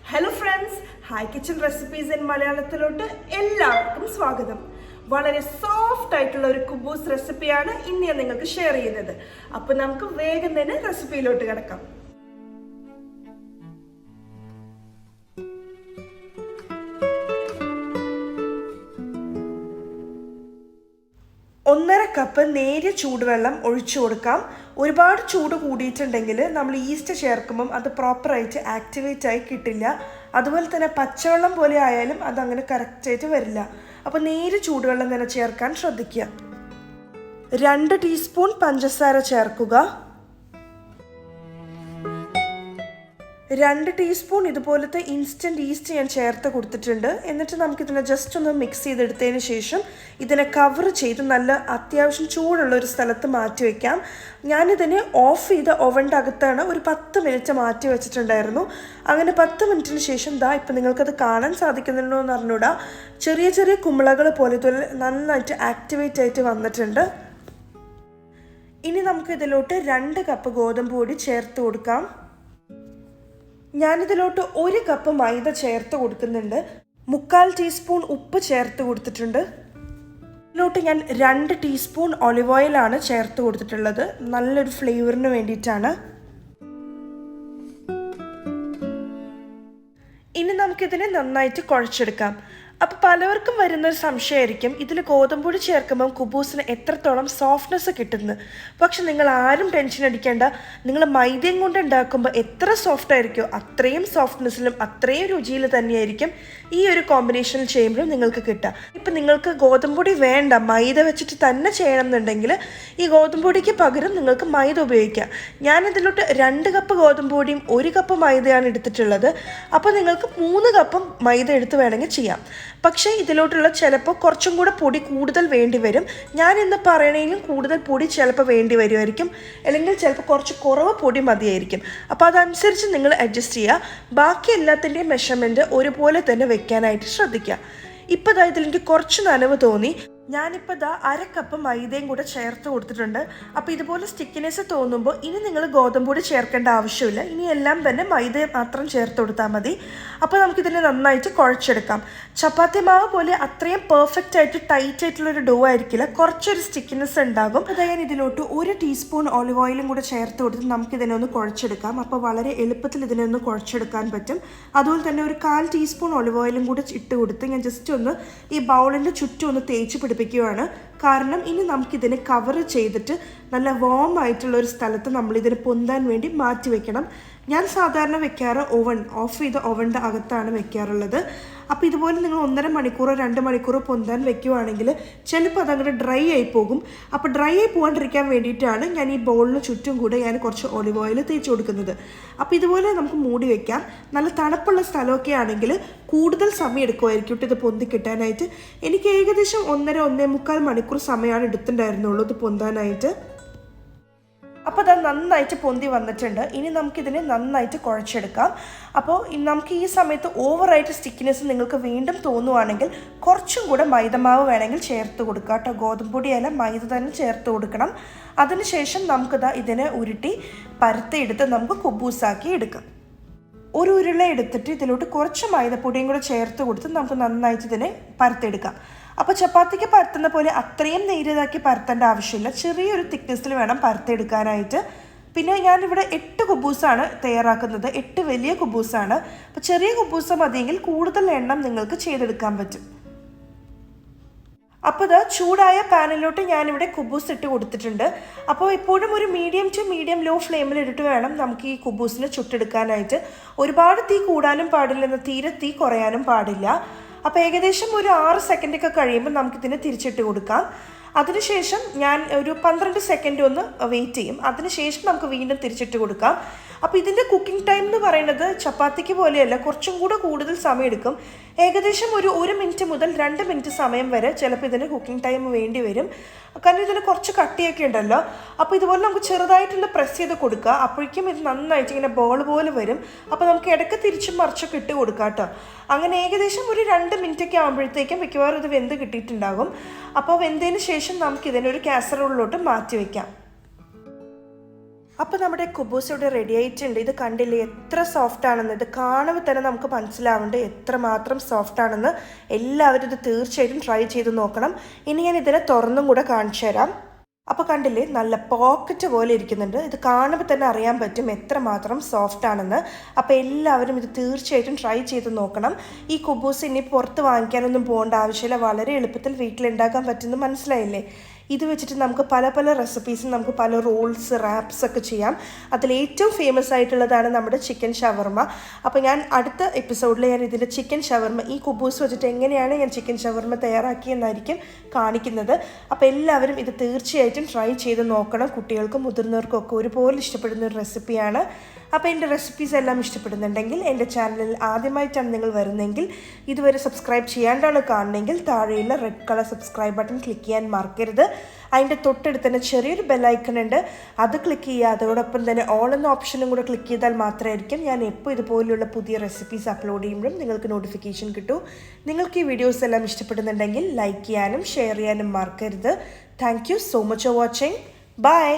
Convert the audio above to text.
Hello friends, Hi Kitchen Recipes in Malayalam എല്ലാവർക്കും സ്വാഗതം. വളരെ സോഫ്റ്റ് ആയിട്ടുള്ള ഒരു കുബൂസ് റെസിപ്പിയാണ് ഇന്ന് ഞാൻ നിങ്ങൾക്ക് ഷെയർ ചെയ്യുന്നത്. അപ്പോൾ നമുക്ക് വേഗം തന്നെ റെസിപ്പിയിലോട്ട് കടക്കാം. ഒന്നര കപ്പ് നേരിയ ചൂടുവെള്ളം ഒഴിച്ചു കൊടുക്കാം. ഒരുപാട് ചൂട് കൂടിയിട്ടുണ്ടെങ്കിൽ നമ്മൾ ഈസ്റ്റ് ചേർക്കുമ്പം അത് പ്രോപ്പറായിട്ട് ആക്ടിവേറ്റ് ആയി കിട്ടില്ല. അതുപോലെ തന്നെ പച്ചവെള്ളം പോലെ ആയാലും അതങ്ങനെ കറക്റ്റായിട്ട് വരില്ല. അപ്പോൾ നേരിയ ചൂടുവെള്ളം തന്നെ ചേർക്കാൻ ശ്രദ്ധിക്കുക. 2 ടീസ്പൂൺ പഞ്ചസാര ചേർക്കുക. 2 ടീസ്പൂൺ ഇതുപോലത്തെ ഇൻസ്റ്റൻറ്റ് ഈസ്റ്റ് ഞാൻ ചേർത്ത് കൊടുത്തിട്ടുണ്ട്. എന്നിട്ട് നമുക്കിതിനെ ജസ്റ്റ് ഒന്ന് മിക്സ് ചെയ്തെടുത്തതിന് ശേഷം ഇതിനെ കവർ ചെയ്ത് നല്ല അത്യാവശ്യം ചൂടുള്ള ഒരു സ്ഥലത്ത് മാറ്റി വയ്ക്കാം. ഞാനിതിനെ ഓഫ് ചെയ്ത ഓവൻ്റെ അകത്താണ് ഒരു 10 മിനിറ്റ് മാറ്റി വെച്ചിട്ടുണ്ടായിരുന്നു. അങ്ങനെ 10 മിനിറ്റിന് ശേഷം ഇപ്പം നിങ്ങൾക്കത് കാണാൻ സാധിക്കുന്നുണ്ടോ എന്ന് അറിഞ്ഞൂടാ, ചെറിയ ചെറിയ കുമിളകൾ പോലെ ഇതുപോലെ നന്നായിട്ട് ആക്ടിവേറ്റ് ആയിട്ട് വന്നിട്ടുണ്ട്. ഇനി നമുക്ക് ഇതിലോട്ട് 2 കപ്പ് ഗോതമ്പ് പൊടി ചേർത്ത് കൊടുക്കാം. ഞാനിതിലോട്ട് 1 കപ്പ് മൈദ ചേർത്ത് കൊടുക്കുന്നുണ്ട്. 3/4 ടീസ്പൂൺ ഉപ്പ് ചേർത്ത് കൊടുത്തിട്ടുണ്ട്. ഇതിലോട്ട് ഞാൻ 2 ടീസ്പൂൺ ഒലിവ് ഓയിലാണ് ചേർത്ത് കൊടുത്തിട്ടുള്ളത്. നല്ലൊരു ഫ്ലേവറിന് വേണ്ടിയിട്ടാണ്. ഇനി നമുക്കിതിനെ നന്നായിട്ട് കുഴച്ചെടുക്കാം. അപ്പോൾ പലവർക്കും വരുന്നൊരു സംശയമായിരിക്കും, ഇതിൽ ഗോതമ്പൊടി ചേർക്കുമ്പം കുബൂസിന് എത്രത്തോളം സോഫ്റ്റ്നെസ് കിട്ടുന്നത്. പക്ഷെ നിങ്ങൾ ആരും ടെൻഷൻ അടിക്കേണ്ട. നിങ്ങൾ മൈദയും കൊണ്ട് ഉണ്ടാക്കുമ്പോൾ എത്ര സോഫ്റ്റ് ആയിരിക്കുമോ അത്രയും സോഫ്റ്റ്നെസ്സിലും അത്രയും രുചിയിൽ തന്നെയായിരിക്കും ഈ ഒരു കോമ്പിനേഷൻ ചെയ്യുമ്പോഴും നിങ്ങൾക്ക് കിട്ടുക. ഇപ്പം നിങ്ങൾക്ക് ഗോതമ്പൊടി വേണ്ട, മൈദ വെച്ചിട്ട് തന്നെ ചെയ്യണം എന്നുണ്ടെങ്കിൽ ഈ ഗോതമ്പൊടിക്ക് പകരം നിങ്ങൾക്ക് മൈദ ഉപയോഗിക്കാം. ഞാനിതിലോട്ട് 2 കപ്പ് ഗോതമ്പൊടിയും 1 കപ്പ് മൈദയാണ് എടുത്തിട്ടുള്ളത്. അപ്പോൾ നിങ്ങൾക്ക് 3 കപ്പും മൈദ എടുത്ത് വേണമെങ്കിൽ ചെയ്യാം. പക്ഷേ ഇതിലോട്ടുള്ള ചിലപ്പോൾ കുറച്ചും കൂടെ പൊടി കൂടുതൽ വേണ്ടി വരും. ഞാൻ ഇന്ന് പറയണേലും കൂടുതൽ പൊടി ചിലപ്പോൾ വേണ്ടി വരുമായിരിക്കും, അല്ലെങ്കിൽ ചിലപ്പോൾ കുറച്ച് കുറവ് പൊടി മതിയായിരിക്കും. അപ്പോൾ അതനുസരിച്ച് നിങ്ങൾ അഡ്ജസ്റ്റ് ചെയ്യുക. ബാക്കി എല്ലാത്തിൻ്റെയും മെഷർമെൻറ്റ് ഒരുപോലെ തന്നെ വെക്കാനായിട്ട് ശ്രദ്ധിക്കുക. ഇപ്പോൾ ഇതിലെനിക്ക് കുറച്ച് നനവ് തോന്നി. ഞാനിപ്പോൾ 1/2 കപ്പ് മൈദയും കൂടെ ചേർത്ത് കൊടുത്തിട്ടുണ്ട്. അപ്പോൾ ഇതുപോലെ സ്റ്റിക്കിനെസ് തോന്നുമ്പോൾ ഇനി നിങ്ങൾ ഗോതമ്പൊടി ചേർക്കേണ്ട ആവശ്യമില്ല. ഇനി എല്ലാം തന്നെ മൈദ മാത്രം ചേർത്ത് കൊടുത്താൽ മതി. അപ്പോൾ നമുക്കിതിനെ നന്നായിട്ട് കുഴച്ചെടുക്കാം. ചപ്പാത്തി മാവ് പോലെ അത്രയും പെർഫെക്റ്റ് ആയിട്ട് ടൈറ്റ് ആയിട്ടുള്ളൊരു ഡോ ആയിരിക്കില്ല, കുറച്ചൊരു സ്റ്റിക്കിനെസ് ഉണ്ടാകും. അതായത് ഞാൻ ഇതിലോട്ട് 1 ടീസ്പൂൺ ഒലിവ് ഓയിലും കൂടെ ചേർത്ത് കൊടുത്ത് നമുക്കിതിനെ ഒന്ന് കുഴച്ചെടുക്കാം. അപ്പോൾ വളരെ എളുപ്പത്തിൽ ഇതിനെ ഒന്ന് കുഴച്ചെടുക്കാൻ പറ്റും. അതുപോലെ തന്നെ ഒരു 1/4 ടീസ്പൂൺ ഒലിവ് ഓയിലും കൂടെ ഇട്ട് കൊടുത്ത് ഞാൻ ജസ്റ്റ് ഒന്ന് ഈ ബൗളിൻ്റെ ചുറ്റും ഒന്ന് തേച്ച് പിടിപ്പിക്കുകയാണ്. കാരണം ഇനി നമുക്കിതിനെ കവർ ചെയ്തിട്ട് നല്ല വാം ആയിട്ടുള്ള ഒരു സ്ഥലത്ത് നമ്മളിതിനെ പൊന്താൻ വേണ്ടി മാറ്റി വെക്കണം. ഞാൻ സാധാരണ വെക്കാറ് ഓഫ് ചെയ്ത ഓവൻ്റെ അകത്താണ് വെക്കാറുള്ളത്. അപ്പോൾ ഇതുപോലെ നിങ്ങൾ 1.5 മണിക്കൂറോ 2 മണിക്കൂറോ പൊന്താൻ വെക്കുവാണെങ്കിൽ ചിലപ്പോൾ അതങ്ങനെ ഡ്രൈ ആയി പോകും. അപ്പോൾ ഡ്രൈ ആയി പോകാണ്ടിരിക്കാൻ വേണ്ടിയിട്ടാണ് ഞാൻ ഈ ബൗളിന് ചുറ്റും കൂടെ ഞാൻ കുറച്ച് ഒലിവ് ഓയിൽ തേച്ച് കൊടുക്കുന്നത്. അപ്പോൾ ഇതുപോലെ നമുക്ക് മൂടി വെക്കാം. നല്ല തണുപ്പുള്ള സ്ഥലമൊക്കെ ആണെങ്കിൽ കൂടുതൽ സമയം എടുക്കുമായിരിക്കും ഇത് പൊന്തി കിട്ടാനായിട്ട്. എനിക്ക് ഏകദേശം 1.5 മണിക്കൂർ സമയമാണ് എടുത്തിട്ടുണ്ടായിരുന്നുള്ളൂ ഇത് പൊന്താനായിട്ട്. അപ്പോൾ അത് നന്നായിട്ട് പൊന്തി വന്നിട്ടുണ്ട്. ഇനി നമുക്കിതിനെ നന്നായിട്ട് കുഴച്ചെടുക്കാം. അപ്പോൾ നമുക്ക് ഈ സമയത്ത് ഓവറായിട്ട് സ്റ്റിക്കിനെസ് നിങ്ങൾക്ക് വീണ്ടും തോന്നുവാണെങ്കിൽ കുറച്ചും കൂടെ മൈദമാവ് വേണമെങ്കിൽ ചേർത്ത് കൊടുക്കുക കേട്ടോ. ഗോതമ്പൊടിയല്ല, മൈദ തന്നെ ചേർത്ത് കൊടുക്കണം. അതിനുശേഷം ഇതിനെ ഉരുട്ടി പരത്തിയെടുത്ത് നമുക്ക് കുബൂസാക്കി എടുക്കാം. ഒരു ഉരുള എടുത്തിട്ട് ഇതിലോട്ട് കുറച്ച് മൈദപ്പൊടിയും കൂടെ ചേർത്ത് കൊടുത്ത് നമുക്ക് നന്നായിട്ട് ഇതിനെ പരത്തിയെടുക്കാം. അപ്പോൾ ചപ്പാത്തിക്ക് പരത്തുന്ന പോലെ അത്രയും നേരിയതാക്കി പരത്തേണ്ട ആവശ്യമില്ല. ചെറിയൊരു തിക്നെസ്സിൽ വേണം പരത്തിയെടുക്കാനായിട്ട്. പിന്നെ ഞാനിവിടെ 8 കുബൂസാണ് തയ്യാറാക്കുന്നത്. 8 വലിയ കുബൂസാണ്. അപ്പോൾ ചെറിയ കുബൂസ് മതിയെങ്കിൽ കൂടുതൽ എണ്ണം നിങ്ങൾക്ക് ചെയ്തെടുക്കാൻ പറ്റും. അപ്പോൾ ചൂടായ പാനിലോട്ട് ഞാനിവിടെ കുബൂസ് ഇട്ട് കൊടുത്തിട്ടുണ്ട്. അപ്പോൾ എപ്പോഴും ഒരു മീഡിയം ടു മീഡിയം ലോ ഫ്ലെയിമിൽ ഇട്ടിട്ട് വേണം നമുക്ക് ഈ കുബൂസിനെ ചുട്ടെടുക്കാനായിട്ട്. ഒരുപാട് തീ കൂടാനും പാടില്ല, തീരെ തീ കുറയാനും പാടില്ല. അപ്പോൾ ഏകദേശം ഒരു 6 സെക്കൻഡൊക്കെ കഴിയുമ്പോൾ നമുക്കിതിനെ തിരിച്ചിട്ട് കൊടുക്കാം. അതിനുശേഷം ഞാൻ ഒരു 12 സെക്കൻഡ് ഒന്ന് വെയിറ്റ് ചെയ്യും. അതിനുശേഷം നമുക്ക് വീണ്ടും തിരിച്ചിട്ട് കൊടുക്കാം. അപ്പോൾ ഇതിൻ്റെ കുക്കിംഗ് ടൈം എന്ന് പറയുന്നത് ചപ്പാത്തിക്ക് പോലെയല്ല, കുറച്ചും കൂടെ കൂടുതൽ സമയം എടുക്കും. ഏകദേശം ഒരു 1 മിനിറ്റ് മുതൽ 2 മിനിറ്റ് സമയം വരെ ചിലപ്പോൾ ഇതിന് കുക്കിംഗ് ടൈം വേണ്ടി വരും. കാരണം ഇതിന് കുറച്ച് കട്ടിയൊക്കെ ഉണ്ടല്ലോ. അപ്പോൾ ഇതുപോലെ നമുക്ക് ചെറുതായിട്ടൊന്ന് പ്രസ് ചെയ്ത് കൊടുക്കുക. അപ്പോഴേക്കും ഇത് നന്നായിട്ട് ഇങ്ങനെ ബോൾ പോലെ വരും. അപ്പോൾ നമുക്ക് ഇടയ്ക്ക് തിരിച്ചും മറിച്ചൊക്കെ ഇട്ട് കൊടുക്കാം കേട്ടോ. അങ്ങനെ ഏകദേശം ഒരു 2 മിനിറ്റൊക്കെ ആകുമ്പോഴത്തേക്കും മിക്കവാറും ഇത് വെന്ത് കിട്ടിയിട്ടുണ്ടാകും. അപ്പോൾ വെന്തതിന് ശേഷം നമുക്കിതിനൊരു കാസറോളിലോട്ട് മാറ്റി വയ്ക്കാം. അപ്പോൾ നമ്മുടെ കുബൂസ് ഇവിടെ റെഡി ആയിട്ടുണ്ട്. ഇത് കണ്ടില്ലേ എത്ര സോഫ്റ്റ് ആണെന്ന്. ഇത് കാണുമ്പോൾ തന്നെ നമുക്ക് മനസ്സിലാവുന്നുണ്ട് എത്രമാത്രം സോഫ്റ്റ് ആണെന്ന്. എല്ലാവരും ഇത് തീർച്ചയായിട്ടും ട്രൈ ചെയ്ത് നോക്കണം. ഇനി ഞാൻ ഇതിനെ തുറന്നും കൂടെ കാണിച്ചു തരാം. അപ്പോൾ കണ്ടില്ലേ നല്ല പോക്കറ്റ് പോലെ ഇരിക്കുന്നുണ്ട്. ഇത് കാണുമ്പോൾ തന്നെ അറിയാൻ പറ്റും എത്രമാത്രം സോഫ്റ്റ് ആണെന്ന്. അപ്പോൾ എല്ലാവരും ഇത് തീർച്ചയായിട്ടും ട്രൈ ചെയ്ത് നോക്കണം. ഈ കുബൂസ് ഇനി പുറത്ത് വാങ്ങിക്കാനൊന്നും പോകേണ്ട ആവശ്യമില്ല. വളരെ എളുപ്പത്തിൽ വീട്ടിലുണ്ടാക്കാൻ പറ്റുമെന്ന് മനസ്സിലായില്ലേ? ഇത് വെച്ചിട്ട് നമുക്ക് പല പല റെസിപ്പീസും നമുക്ക് പല റോൾസ് റാപ്സ് ഒക്കെ ചെയ്യാം. അതിലേറ്റവും ഫേമസ് ആയിട്ടുള്ളതാണ് നമ്മുടെ ചിക്കൻ ഷവർമ. അപ്പോൾ ഞാൻ അടുത്ത എപ്പിസോഡിൽ ഞാൻ ഇതിൻ്റെ ചിക്കൻ ഷവർമ ഈ കുബൂസ് വെച്ചിട്ട് എങ്ങനെയാണ് ഞാൻ ചിക്കൻ ഷവർമ തയ്യാറാക്കിയെന്നായിരിക്കും കാണിക്കുന്നത്. അപ്പോൾ എല്ലാവരും ഇത് തീർച്ചയായിട്ടും ട്രൈ ചെയ്ത് നോക്കണം. കുട്ടികൾക്കും മുതിർന്നവർക്കും ഒക്കെ ഒരുപോലെ ഇഷ്ടപ്പെടുന്ന ഒരു റെസിപ്പിയാണ്. അപ്പോൾ എൻ്റെ റെസിപ്പീസ് എല്ലാം ഇഷ്ടപ്പെടുന്നുണ്ടെങ്കിൽ എൻ്റെ ചാനലിൽ ആദ്യമായിട്ടാണ് നിങ്ങൾ വരുന്നതെങ്കിൽ ഇതുവരെ സബ്സ്ക്രൈബ് ചെയ്യാണ്ടാണ് കാണുന്നതെങ്കിൽ താഴെയുള്ള red colour subscribe button click ചെയ്യാൻ മറക്കരുത്. അതിൻ്റെ തൊട്ടടുത്ത് തന്നെ ചെറിയൊരു ബെല്ലൈക്കൺ ഉണ്ട്, അത് ക്ലിക്ക് ചെയ്യുക. അതോടൊപ്പം തന്നെ ഓൾ എന്ന ഓപ്ഷനും കൂടെ ക്ലിക്ക് ചെയ്താൽ മാത്രമായിരിക്കും ഞാൻ എപ്പോൾ ഇതുപോലെയുള്ള പുതിയ റെസിപ്പീസ് അപ്ലോഡ് ചെയ്യുമ്പോഴും നിങ്ങൾക്ക് നോട്ടിഫിക്കേഷൻ കിട്ടൂ. നിങ്ങൾക്ക് ഈ വീഡിയോസ് എല്ലാം ഇഷ്ടപ്പെടുന്നുണ്ടെങ്കിൽ ലൈക്ക് ചെയ്യാനും ഷെയർ ചെയ്യാനും മറക്കരുത്. Thank you so much for watching. By.